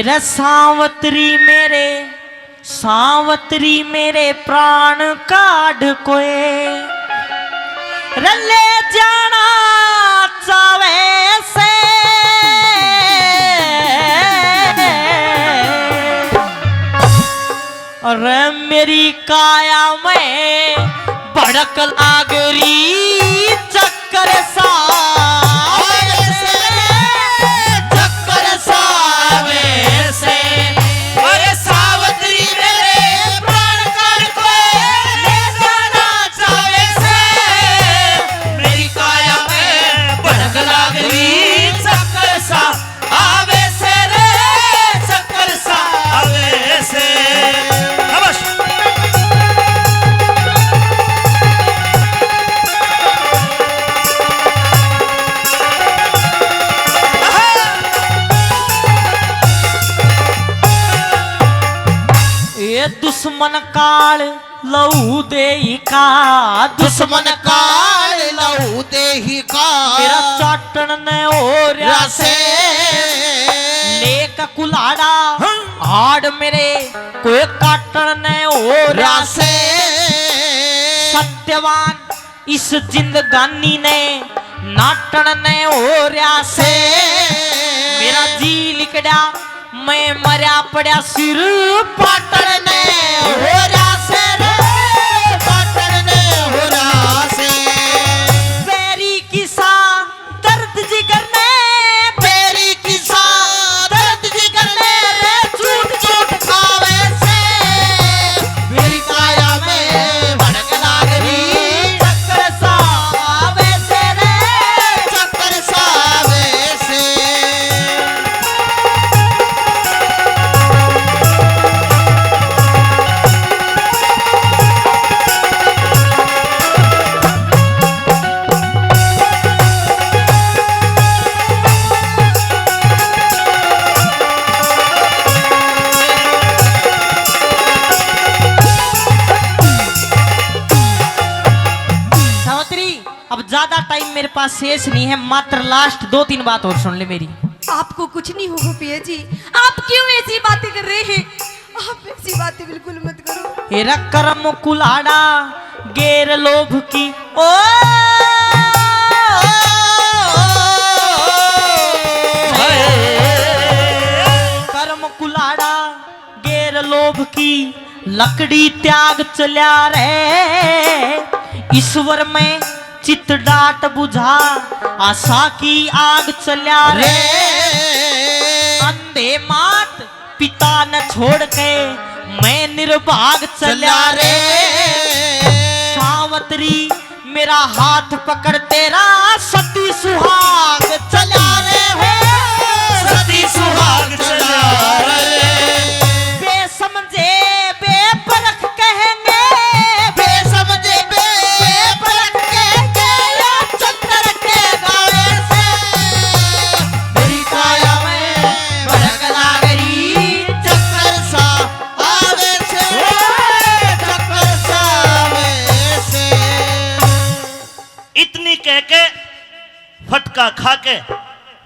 मेरा सावत्री मेरे प्राण काढ़ कोए रले जाना चावे से और मेरी काया में भड़क लागरी चक्कर सा दुश्मन काल लहू दे का दुश्मन काल लहू दे का मेरा चाटन ने और से लेक कुलाड़ा हाड़ मेरे कोई काटन ने और से सत्यवान इस जिंदगानी ने नाटन ने और से मेरा जी लिकड़ा मैं मरा पड़ा सिर पाटन ने होरा से रे पाटन ने होरा से बेरी किसा दर्द जिगर ने बेरी किसा दर्द जिगर ने रे झूठ झूठ खावे से मेरी काया में भड़क लागरी चक्कर सा आवे से रे चक्कर सा आवे से अब ज्यादा टाइम मेरे पास शेष नहीं है, मात्र लास्ट 2-3 बात और सुन ले मेरी। आपको कुछ नहीं होगा पिया जी, आप क्यों ऐसी बातें कर रहे हैं? आप ऐसी बातें बिल्कुल मत करो। हेरा कर्म कुलाड़ा गेर लोभ की ओ कर्म कुलाड़ा गेर लोभ की लकड़ी त्याग चल्या रे ईश्वर में चित डाट बुझा आशा की आग चल्या रे अंधे मात पिता न छोड़ के मैं निर्भाग चल्या रे सावत्री मेरा हाथ पकड़ तेरा सती सुहाग चल्या रे हो सती सुहाग चला रे बेसमझे बेपरख कहेंगे बेसमझे बेपरख कहेंगे चक्कर के गावे से मेरी काया में भड़क लागरी चक्कर सा आवे से चक्कर सा आवे से इतनी कह के फटका खा के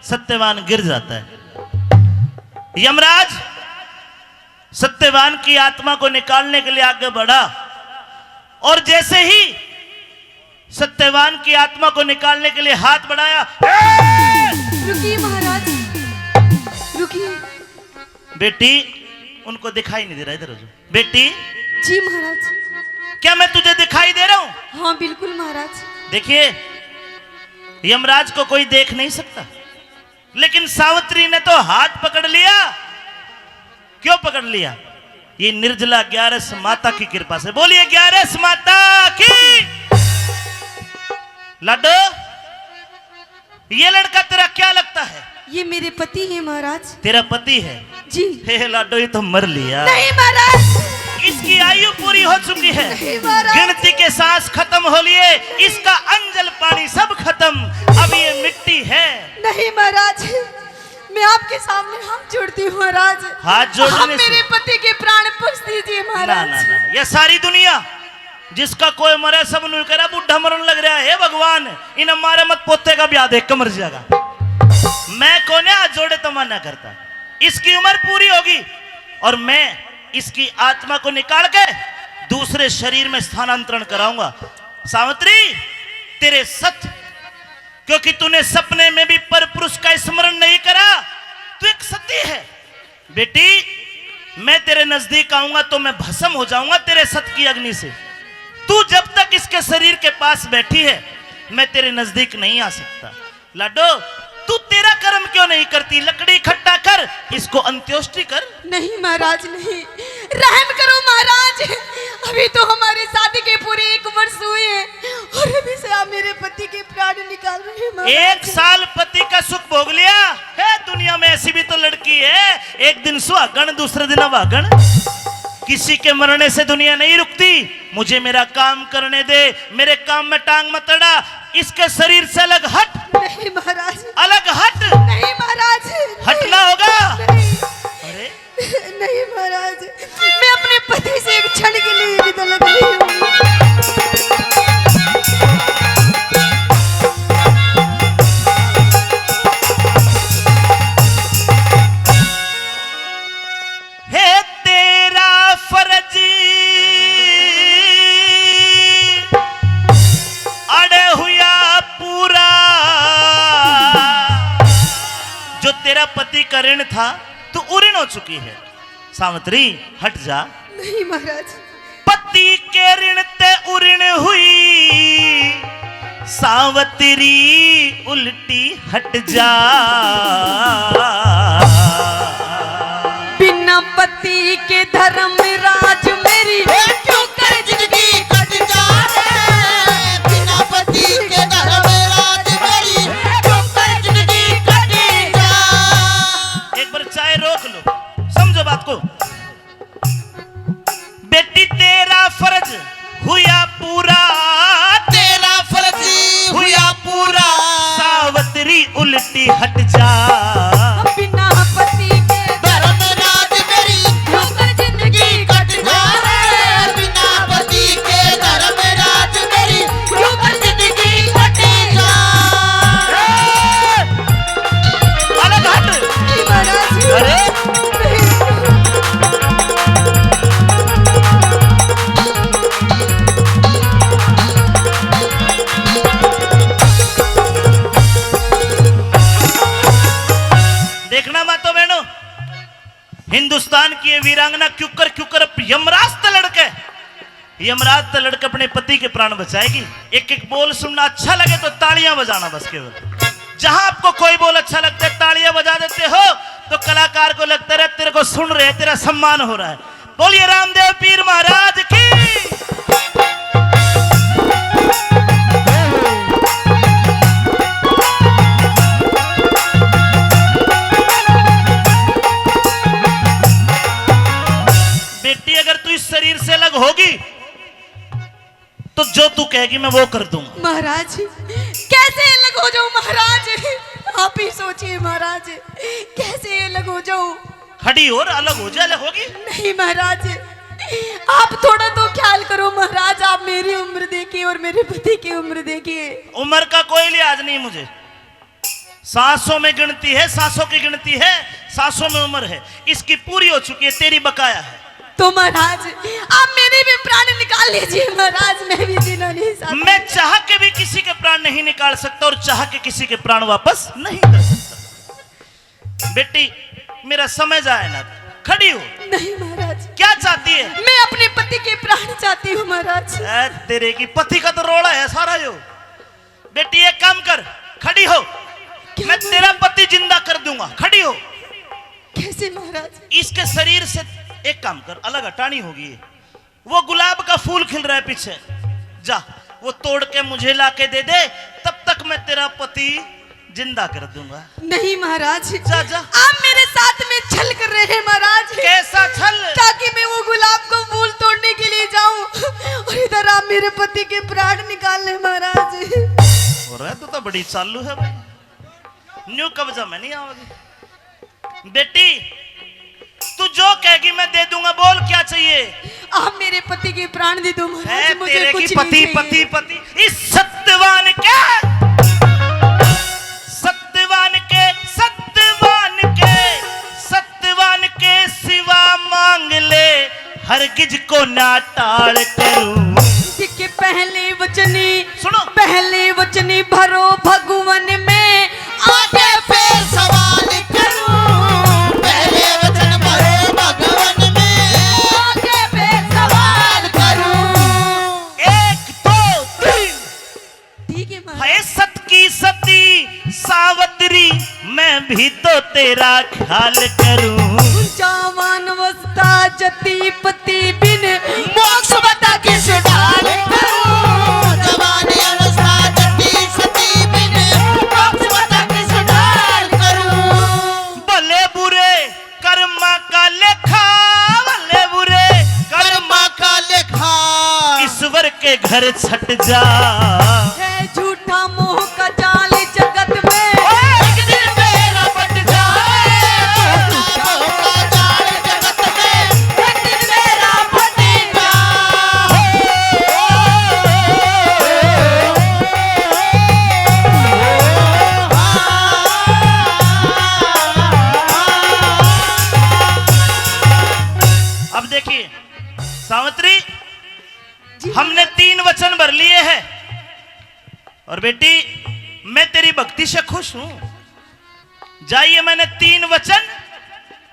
सत्यवान गिर जाता है। यमराज सत्यवान की आत्मा को निकालने के लिए आगे बढ़ा और जैसे ही सत्यवान की आत्मा को निकालने के लिए हाथ बढ़ाया, रुकिए महाराज, रुकिए। बेटी उनको दिखाई नहीं दे रहा, इधर बेटी। जी महाराज। क्या मैं तुझे दिखाई दे रहा हूं? हाँ बिल्कुल महाराज। देखिए यमराज को कोई देख नहीं सकता, लेकिन सावित्री ने तो हाथ पकड़ लिया। क्यों पकड़ लिया? ये निर्जला 11 माता की कृपा से। बोलिए 11 माता की। लड्डू ये लड़का तेरा क्या लगता है? ये मेरे पति हैं महाराज। तेरा पति है? जी। हे लड्डू ये तो मर लिया। नहीं महाराज, इसकी आयु पूरी हो चुकी है, नहीं महाराज। गिनती के सांस खत्म हो लिए, इसका अंजल पानी सब खत्म, अब ये मिट्टी है। नहीं महाराज, मैं आपके सामने हाथ जोड़ती हूँ महाराज। हाथ जोड़ने आप मेरे पति के प्राण बख्श दीजिए महाराज। ना, ये सारी दुनिया जिसका कोई मरे सब नु करा बुढ़ा मरन लग रहा है। हे भगवान इन मारे मत, पोते का ब्याह देख कर मर जाएगा। मैं कोने हाथ जोड़े तो मना करता। इसकी उम्र पूरी होगी और मैं इसकी आत्मा को निकाल के दूसरे शरीर में स्थानांतरण कराऊंगा। सावित्री, तेरे सत्य, क्योंकि तूने सपने में भी परपुरुष का स्मरण नहीं करा, तू एक सती है। बेटी, मैं तेरे नजदीक आऊंगा तो मैं भस्म हो जाऊंगा तेरे सत्य की अग्नि से। तू जब तक इसके शरीर के पास बैठी है, मैं तेरे नजदीक नहीं आ सकता। लाडो, तू तेरा कर्म क्यों नहीं करती? लकड़ी इकट्ठा कर, इसको अंत्योष्टि कर। नहीं महाराज, नहीं, रहम करो महाराज। अभी तो हमारी शादी के पूरे 1 वर्ष हुए हैं और अभी से आप मेरे पति के प्राण निकाल रहे हैं महाराज। 1 साल पति का सुख भोग लिया है। दुनिया में ऐसी भी तो लड़की है, एक दिन सुहागन दूसरे दिन अभागन। किसी के मरने से दुनिया नहीं रुकती। मुझे मेरा काम करने दे, मेरे काम में टांग मत अड़ा। इसके शरीर से अलग हट। नहीं महाराज, अलग हट। नहीं महाराज, हटना होगा। नहीं, अरे नहीं महाराज, मैं अपने पति से एक क्षण के लिए भी अलग नहीं हूँ। है तेरा फर्ज अड़े हुआ पूरा, जो तेरा पति का ऋण था तू उऋण हो चुकी है। सावित्री, हट जा। नहीं महाराज, पति के ऋण ते उऋण हुई, सावित्री उल्टी हट जा। बिना पति के धर्म राज मेरी क्यों कर जिंदगी कट जाए, बिना पति के धर्म राज मेरी क्यों कर जिंदगी कट जाए। एक बार चाय रोक लो, समझो बात को। बेटी, तेरा फर्ज हुआ पूरा, तेरा फर्ज हुआ पूरा, सावित्री उल्टी हट जा। बिना पति के धर्म राज मेरी क्यों कर जिंदगी कट जाए, बिना पति के धर्म राज मेरी क्यों कर जिंदगी कट जाए। अलग हट। नहीं महाराज, अरे देखना मातो बहनों, हिंदुस्तान की ये वीरांगना क्यूकर क्यूकर यमराज तलड़ के, यमराज तलड़ के अपने पति के प्राण बचाएगी। एक एक बोल सुनना अच्छा लगे तो तालियां बजाना बस केवल। जहां आपको कोई बोल अच्छा लगता है तालियां बजा देते हो तो कलाकार को लगता है तेरे को सुन रहे, तेरा सम्मान हो रहा है। बोलिए रामदेव पीर महाराज की। बेटी, अगर तू इस शरीर से अलग होगी तो जो तू कहेगी मैं वो कर दूंगा। महाराज, कैसे अलग हो जाऊं महाराज? आप ही सोचिए महाराज, कैसे अलग हो जाऊं? खड़ी और अलग हो जा, अलग होगी। नहीं महाराज, आप थोड़ा तो ख्याल करो महाराज। आप मेरी उम्र देखिए और मेरे पति की उम्र देखिए। उम्र का कोई लिहाज नहीं मुझे। सांसों में गिनती है, सांसों की गिनती है, सांसों में उम्र है। इसकी पूरी हो चुकी है, तेरी बकाया है। तो महाराज, आप मेरे भी प्राण निकाल लीजिए महाराज, मैं भी जीना नहीं चाहता। मैं चाह के भी किसी के प्राण नहीं निकाल सकता और चाह के किसी के प्राण वापस नहीं कर सकता। बेटी, मेरा समय जाए ना, खड़ी हो। नहीं महाराज, क्या चाहती है? मैं अपने पति के प्राण चाहती हूँ महाराज। तेरे की पति का तो रोड़ा है सारा यो। बेटी, एक काम कर, खड़ी हो। मैं तेरा पति जिंदा कर दूंगा, खड़ी हो। कैसे महाराज? इसके शरीर से एक काम कर, अलग हटानी होगी। वो गुलाब का फूल खिल रहा है पीछे, जा वो तोड़ के मुझे ला के दे दे, तब तक मैं तेरा पति जिंदा कर दूंगा। नहीं महाराज, जा जा। आप मेरे साथ में छल कर रहे हैं महाराज। कैसा छल? ताकि मैं वो गुलाब को फूल तोड़ने के लिए जाऊं और इधर आप मेरे पति के प्राण निकाल ले महाराज। हो रहा है तो बड़ी चालू है भाई। न्यू कब्जा में नहीं आओगी। बेटी, तू जो कहेगी मैं दे दूंगा। बोल क्या चाहिए? आप मेरे पति के प्राण दे दो महाराज, मुझे तेरे कुछ की नहीं पति चाहिए। पति पति इस सत्यवान के सत्यवान के सत्यवान के हरगिज को ना टाल करूं। दिखे पहले वचनी सुनो। पहले वचनी भरो भगवन में आगे फिर सवाल करूं, पहले वचन भरो भगवन में आगे फिर सवाल करूं। 1 2 3 ठीक है महाराज। है सत की सती सावत्री, मैं भी तो तेरा ख्याल करूं। जवान अवस्था जति पति बिन मोक्ष बता किस ढाल करूं, जवानी अवस्था जति सती बिन मोक्ष बता किस ढाल करूं। भले बुरे कर्मा का लेखा, भले बुरे कर्मा का लेखा, ईश्वर के घर छट जा। है झूठा मोह का जाल जगत में एक दिन मेरा बट जाए, झूठा मोह का जाल जगत में एक दिन मेरा बट अब देखिए सावित्री, हमने 3 वचन भर लिए हैं और बेटी मैं तेरी भक्ति से खुश हूं। जाइए, मैंने 3 वचन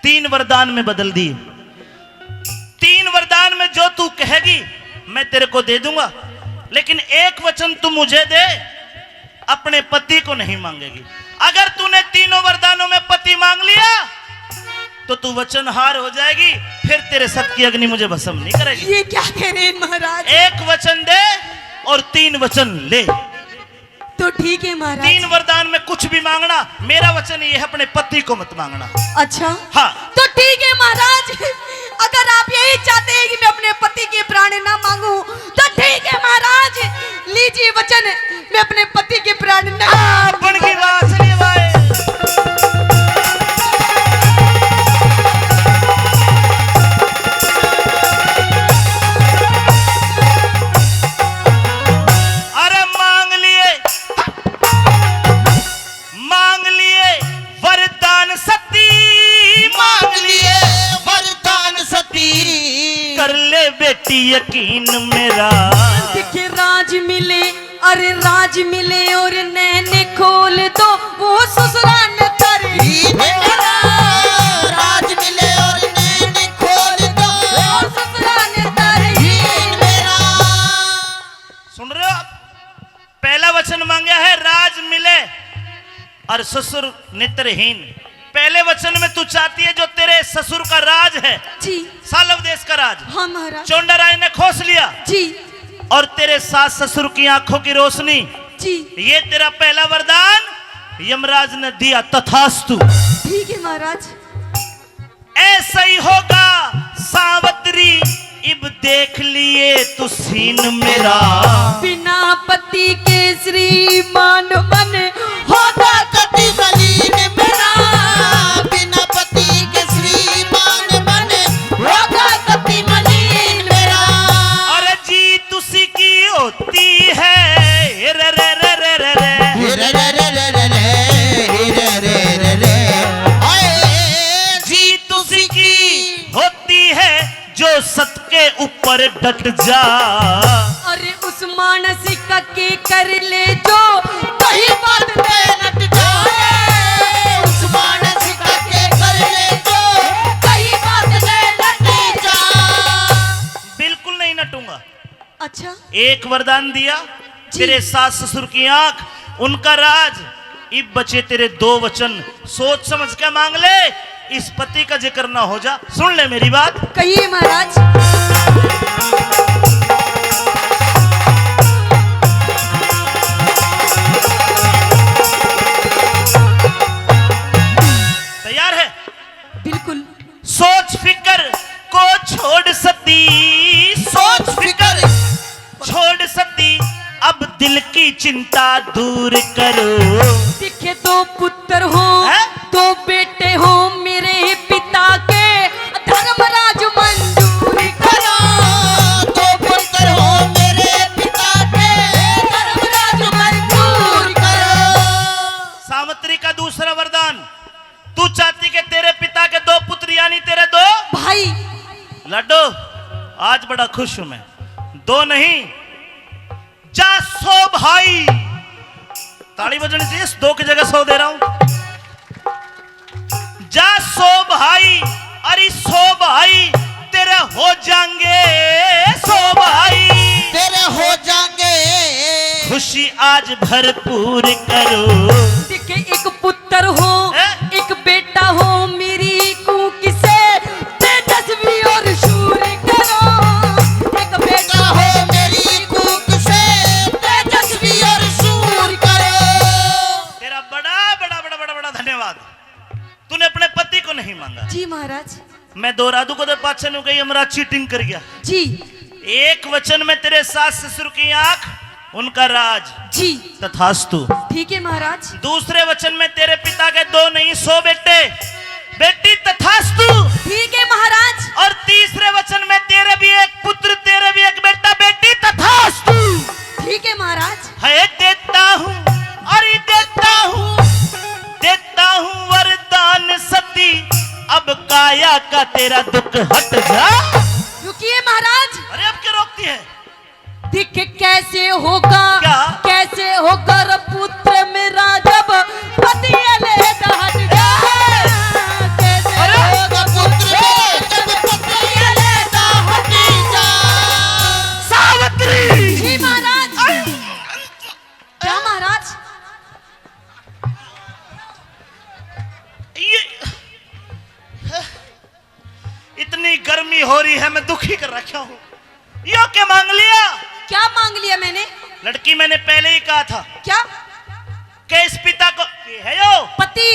3 वरदान में बदल दिए। 3 वरदान में जो तू कहेगी मैं तेरे को दे दूंगा, लेकिन 1 वचन तू मुझे दे, अपने पति को नहीं मांगेगी। अगर तूने तीनों वरदानों में पति मांग लिया तो तू वचनहार हो जाएगी, फिर तेरे सत की अग्नि मुझे भस्म नहीं करेगी। ये क्या कह रहे हैं महाराज? 1 वचन दे और 3 वचन ले। तो ठीक है महाराज। 3 वरदान में कुछ भी मांगना, मेरा वचन ये है अपने पति को मत मांगना। अच्छा हाँ, तो ठीक है महाराज, अगर आप यही चाहते हैं कि मैं अपने पति के प्राण ना मांगू तो ठीक है महाराज, लीजिए वचन, मैं अपने पति के प्राण ना बन की वासनी वाए। अरे मांग लिए वरदान सती, मांग लिए वरदान सती, कर ले बेटी यकीन मेरा। दिखे राज मिले, अरे राज मिले और नैने खोल दो वो ससुराल तारे। ही मेरा राज मिले और नैन खोल दो वो ससुराल तारे। ही मेरा। सुन रहे हो आप? पहला वचन मांगा है राज मिले और ससुर नेत्रहीन। पहले वचन में तू चाहती है जो तेरे ससुर का राज है, जी सालव देश का राज, हाँ महाराज चोंडराय ने खोस लिया, जी और तेरे सास ससुर की आंखों की रोशनी, जी ये तेरा पहला वरदान यमराज ने दिया। तथास्तु, ठीक है महाराज। ऐसा ही होगा सावित्री, इब देख लिए तू सीन मेरा। बिना पति के श्रीमान मन होगा कति मलिन मेरा, बिना पति के श्रीमान मन होगा कति मलिन मेरा। अरे जी तुसी की होती है रे रे रे रे रे रे। रे रे रे रे रे रे रे रे रे। आए जी तुसी की होती है जो सत के ऊपर डट जा। अरे उस मानसिक के कर ले जो कहीं बात पे नट जाए, उस मानसिक के कर ले जो कहीं बात पे नट जा। बिल्कुल नहीं नटूंगा। अच्छा एक वरदान दिया, जी। तेरे सास ससुर की आंख, उनका राज, इब बचे तेरे 2 वचन, सोच समझ के मांग ले, इस पति का जिक्र ना हो जा। सुन ले मेरी बात। कहिए महाराज। तैयार है? बिल्कुल। सोच फिकर को छोड़ सती, सोच फिकर छोड़ सती, अब दिल की चिंता दूर करो। दिखे 2 पुत्र हो, हैं? 2 बेटे हो मेरे पिता के, धर्मराज मंजूर करो। 2 पुत्र हो मेरे पिता के, धर्मराज मंजूर करो। सावित्री का दूसरा वरदान, तू चाहती कि तेरे पिता के 2 पुत्र यानी तेरे 2 भाई लड्डू, आज बड़ा खुश हूं मैं। 2 नहीं, जा 100 भाई। ताली बजनी चाहिए, 2 की जगह 100 दे रहा हूं। जा 100 भाई, अरे 100 भाई तेरे हो जाएंगे 100 भाई तेरे हो जाएंगे। खुशी आज भरपूर करो। देखे एक पुत्र हो, एक बेटा हो, मेरी कूक से तेजस्वी और शूर करो। एक बेटा हो मेरी कूक से तेजस्वी और शूर करो। तेरा बड़ा बड़ा बड़ा बड़ा बड़ा धन्यवाद। तूने अपने पति को नहीं मांगा। जी महाराज। मैं दोहरादू को तो पाछे नु गई, हमरा चीटिंग कर गया। जी एक वचन में तेरे सास ससुर की आंख, उनका राज, जी तथास्तु। ठीक है महाराज। दूसरे वचन में तेरे पिता के 2 नहीं 100 बेटे बेटी, तथास्तु। ठीक है महाराज। और तीसरे वचन में तेरे भी एक पुत्र, तेरे भी एक बेटा बेटी, तथास्तु। ठीक है महाराज। है देता हूँ, अरे देता हूँ वरदान सती, अब काया का तेरा दुख हट जा। रुकिए महाराज। अरे अब क्या रोकती है? दिख कैसे होगा, क्या? कैसे होगा रे पुत्र मेरा जब पति अलहदा हट जाए। कैसे अरे! होगा पुत्र जब पति अलहदा हट जाए। सावित्री। जी महाराज। क्या महाराज? ये इतनी गर्मी हो रही है, मैं दुखी कर रखा हूँ। यो क्या मांग लिया? क्या मांग लिया मैंने? लड़की, मैंने पहले ही कहा था क्या? कि इस पिता को ये है यो पति।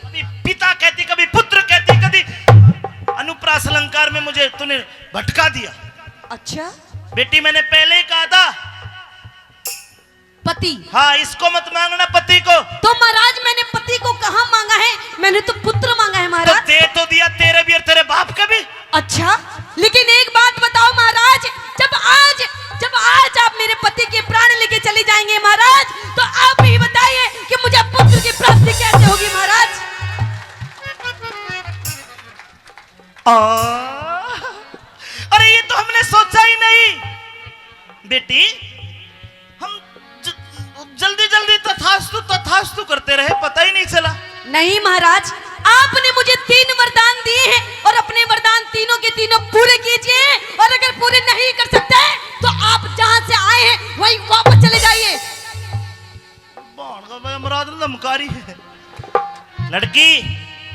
कभी पिता कहती, कभी पुत्र कहती, कभी अनुप्रास अलंकार में मुझे तूने भटका दिया। अच्छा बेटी, मैंने पहले ही कहा था पति। हाँ, इसको मत मांगना पति को। तो महाराज मैंने पति को कहाँ मांगा है? मैंने तो पुत्र मांगा है तो महाराज। दे तो दिया, तेरे भी और तेरे बाप का भी। अच्छा, लेकिन एक बात बताओ महाराज, जब आज आप मेरे पति के प्राण लेके चले जाएंगे महाराज, तो आप ही बताइए कि मुझे पुत्र की प्राप्ति कैसे होगी महाराज? अरे ये तो हमने सोचा ही नहीं बेटी। हम जल्दी जल्दी तथास्तु तथास्तु करते रहे, पता ही नहीं चला। नहीं महाराज, आपने मुझे 3 वरदान दिए हैं और अपने वरदान तीनों के तीनों पूरे कीजिए। और अगर पूरे नहीं कर सकते तो आप जहां से आए हैं वहीं वापस चले जाइए। अमराद धमकारी है। लड़की,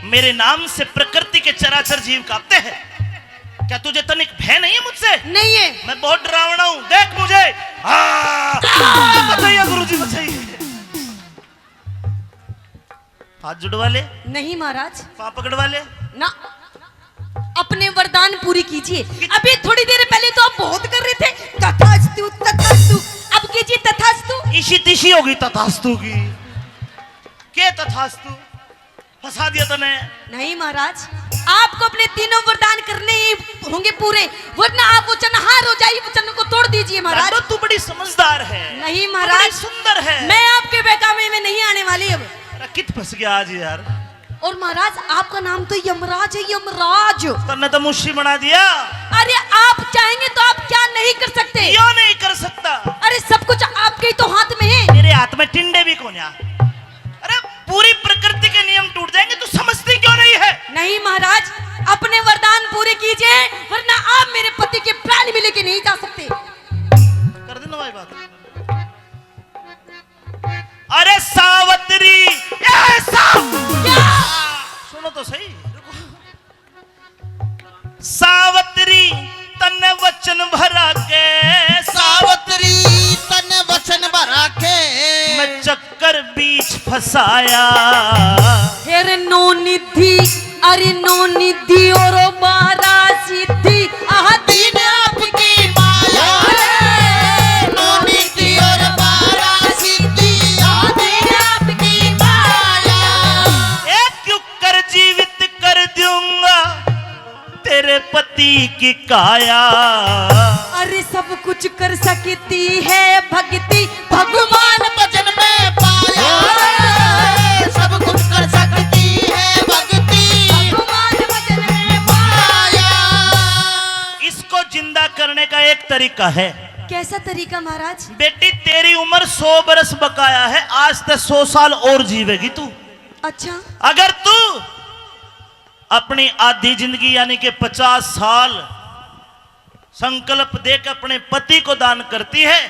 मेरे नाम से प्रकृति के चराचर जीव कांपते हैं। क्या तुझे तनिक भय नहीं है मुझसे? नहीं है। मैं बहुत डरावना हूं, देख मुझे। बताइए गुरुजी, बताइए। हाथ जुड़वा ले। नहीं महाराज। पाँव पकड़वा ले। ना, अपने वरदान पूरी कीजिए। अभी थोड़ी देर पहले तो आप बहुत कर रहे थे तथास्तु तथास्तु, अब कीजिए तथास्तु। इसी तिशी होगी तथास्तु की। के तथास्तु? फंसा दिया तूने। नहीं महाराज, आपको अपने तीनों वरदान करने ही होंगे पूरे, वरना आप वचनहार हो जाइए। वचन को तोड़ दीजिए महाराज। लाडो, तू बड़ी समझदार है। नहीं तू महाराज, बड़ी सुंदर है। मैं आपके बहकावे में नहीं आने वाली अब। कित फंस गया आज यार। और महाराज, आपका नाम तो यमराज है, यमराज। तन्ने तो मुश्शी बना दिया। अरे आप चाहेंगे तो आप क्या नहीं कर सकते? क्यों नहीं कर सकता? अरे सब कुछ आपके ही तो हाथ में है। मेरे हाथ में टिंडे भी कौन है? अरे पूरी प्रकृति के नियम टूट जाएंगे, तू समझती क्यों नहीं है? नहीं महाराज, अपने वरदान पूरे कीजिए, वरना आप मेरे पति के प्राण भी लेके नहीं जा सकते। कर देना भाई बात। अरे सावित्री, क्या? सुनो तो सही। सावित्री, तन्ने वचन भरा के, सावित्री तन वचन भरा के, मैं चक्कर बीच फंसाया। अरे नो निधि, अरे नो निधि और 12 सिद्धि, दीन आपकी माया। नो नीति और 12 सिद्धि, दीन आपकी माया। एक क्यों कर जीवित कर दूंगा तेरे पति की काया। अरे सब कुछ कर सकती है भक्ति, भगवान भजन में पाया। सब कुछ कर सकती है भक्ति, भगवान भजन में पाया। इसको जिंदगी करने का एक तरीका है। कैसा तरीका महाराज? बेटी तेरी उम्र 100 बरस बकाया है, आज तक 100 साल और जीवेगी तू। अच्छा। अगर तू अपनी आधी जिंदगी यानी कि 50 साल संकल्प देकर अपने पति को दान करती है,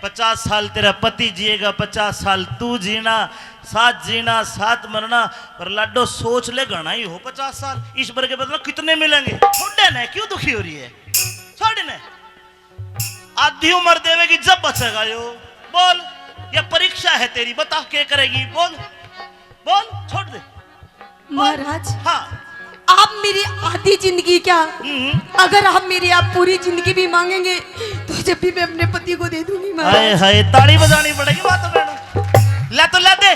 50 साल तेरा पति जिएगा, 50 साल तू जीना साथ मरना। पर लाडो सोच ले, गणा ही हो 50 साल, ईश्वर के बदले कितने मिलेंगे? छोड़े ने क्यों दुखी हो रही है? छोड़ ने, आधी उम्र देवेगी जब बचेगा यो। बोल, ये परीक्षा है तेरी, बता क्या करेगी? बोल बोल, छोड़ दे। महाराज हाँ, आप मेरी आधी जिंदगी क्या, अगर आप मेरी आप पूरी जिंदगी भी मांगेंगे तो जब भी मैं अपने पति को दे दूंगी हाय महाराज। हाय, ताड़ी बजानी पड़ेगी बात में। ला तो ला दे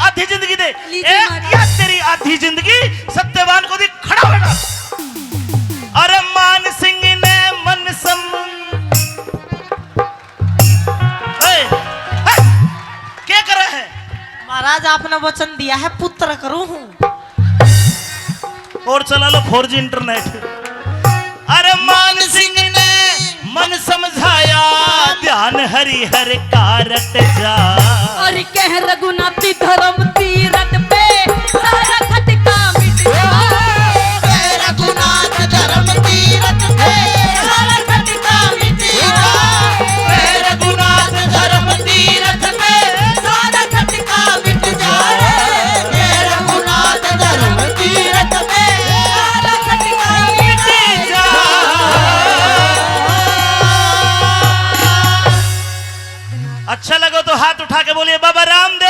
आधी जिंदगी दे। लीजिए महाराज। या तेरी आधी जिंदगी सत्यवान को दी, खड़ा बेटा। अरे मान सिंह ने मन सम क्या कर रहा है? महाराज आपने वचन दिया है पुत्र करूं हूं। और चला लो 4G इंटरनेट। अरे मान सिंह ने मन समझाया, ध्यान हरि हर कारट जा। और कह रघुनाथी धर्म तीरथ पे सारा खटका मिट कह रघुनाथ धर्म तीरथ पे सारा खटका मिटेगा। कह रघुनाथ धर्म तीरथ पे सारा खटका मिट जाए। कह रघुनाथ धर्म तीरथ पे सारा खटका मिट अच्छा लगा तो हाथ उठा के बोलिए बाबा रामदेव।